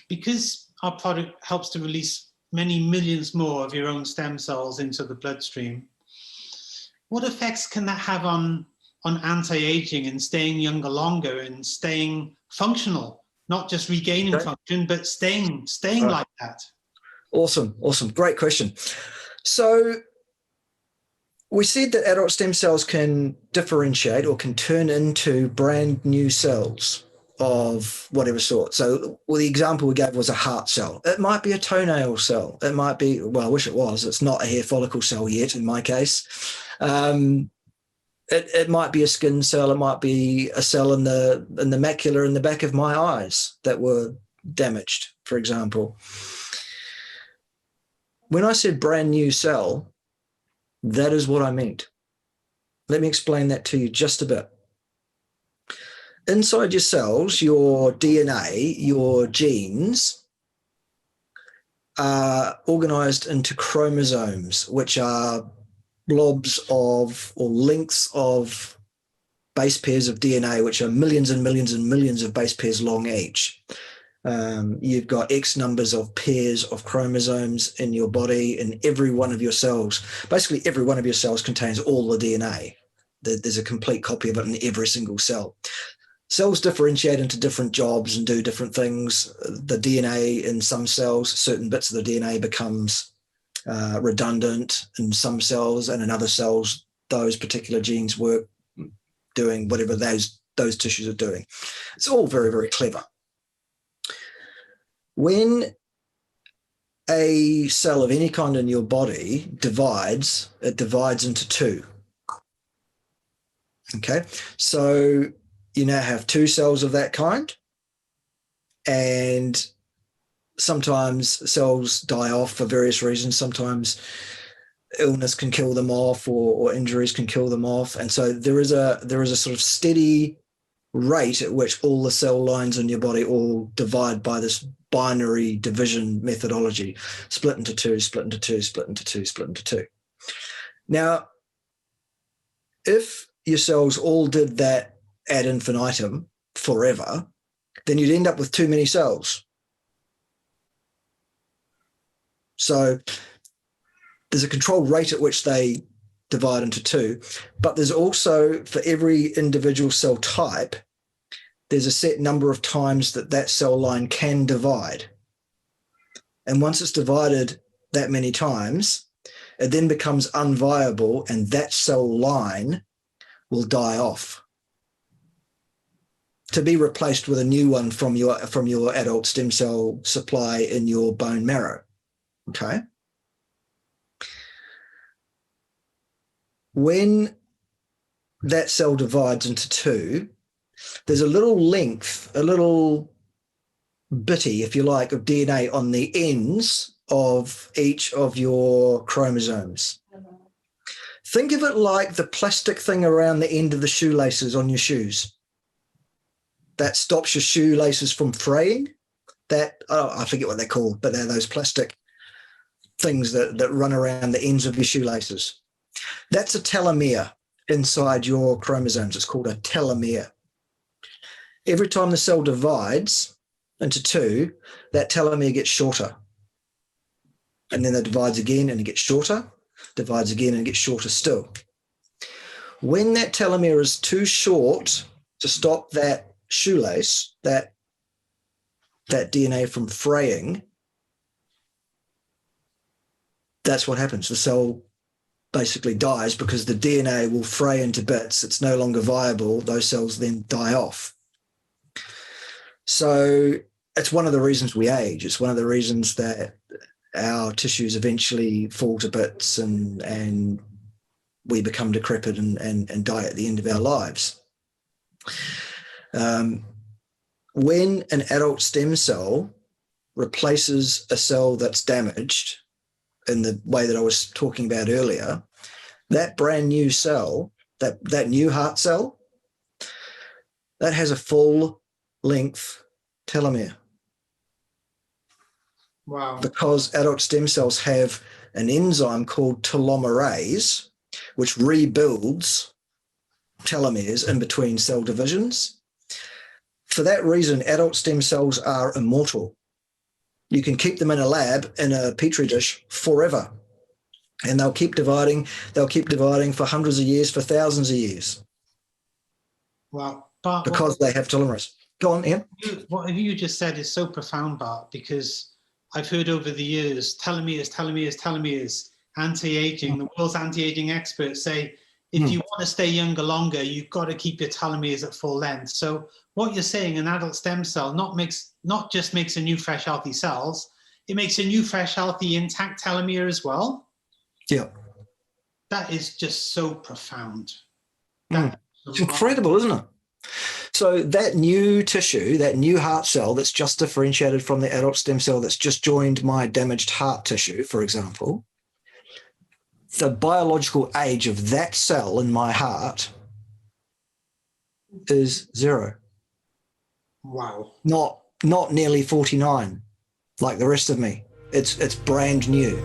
because our product helps to release many millions more of your own stem cells into the bloodstream, what effects can that have on anti-aging and staying younger longer and staying functional, not just regaining function, but staying like that? Awesome. Great question. So we said that adult stem cells can differentiate or can turn into brand new cells of whatever sort. So the example we gave was a heart cell. It might be a toenail cell. It might be, well, I wish it was. It's not a hair follicle cell yet in my case. It might be a skin cell. It might be a cell in the macula in the back of my eyes that were damaged, for example. When I said brand new cell, that is what I meant. Let me explain that to you just a bit. Inside your cells, your DNA, your genes are organized into chromosomes, which are blobs of or lengths of base pairs of DNA, which are millions and millions and millions of base pairs long each. You've got X numbers of pairs of chromosomes in your body, in every one of your cells. Basically, every one of your cells contains all the DNA. There's a complete copy of it in every single cell. Cells differentiate into different jobs and do different things. The DNA in some cells, certain bits of the DNA becomes redundant in some cells, and in other cells, those particular genes work doing whatever those tissues are doing. It's all very, very clever. When a cell of any kind in your body divides, it divides into two. Okay, so you now have two cells of that kind, and sometimes cells die off for various reasons. Sometimes illness can kill them off, or injuries can kill them off, and so there is a sort of steady rate at which all the cell lines in your body all divide by this binary division methodology: split into two, split into two, split into two, split into two. Now, if your cells all did that ad infinitum forever, then you'd end up with too many cells. So there's a controlled rate at which they divide into two, but there's also, for every individual cell type, there's a set number of times that cell line can divide. And once it's divided that many times, it then becomes unviable, and that cell line will die off to be replaced with a new one from your adult stem cell supply in your bone marrow. Okay? When that cell divides into two, there's a little length, a little bitty, if you like, of DNA on the ends of each of your chromosomes. Think of it like the plastic thing around the end of the shoelaces on your shoes. That stops your shoelaces from fraying. I forget what they're called, but they're those plastic things that run around the ends of your shoelaces. That's a telomere inside your chromosomes. It's called a telomere. Every time the cell divides into two, that telomere gets shorter. And then it divides again and it gets shorter, divides again and it gets shorter still. When that telomere is too short to stop that shoelace, that DNA from fraying, that's what happens. The cell basically dies because the DNA will fray into bits. It's no longer viable. Those cells then die off. So it's one of the reasons we age. It's one of the reasons that our tissues eventually fall to bits and we become decrepit and die at the end of our lives. When an adult stem cell replaces a cell that's damaged in the way that I was talking about earlier, that brand new cell, that new heart cell, that has a full length telomere. Wow. Because adult stem cells have an enzyme called telomerase, which rebuilds telomeres in between cell divisions. For that reason, adult stem cells are immortal. You can keep them in a lab, in a petri dish forever. And they'll keep dividing for hundreds of years, for thousands of years. Wow. Bart, because they have telomerase. Go on, Ian. What you just said is so profound, Bart, because I've heard over the years, telomeres, anti-aging, the world's anti-aging experts say, if you want to stay younger longer, you've got to keep your telomeres at full length. So what you're saying, an adult stem cell not just makes a new, fresh, healthy cells, it makes a new, fresh, healthy, intact telomere as well. Yeah. That is just so profound. It's incredible, isn't it? So that new tissue, that new heart cell that's just differentiated from the adult stem cell that's just joined my damaged heart tissue, for example, the biological age of that cell in my heart is 0. Wow. Not nearly 49 like the rest of me. It's brand new.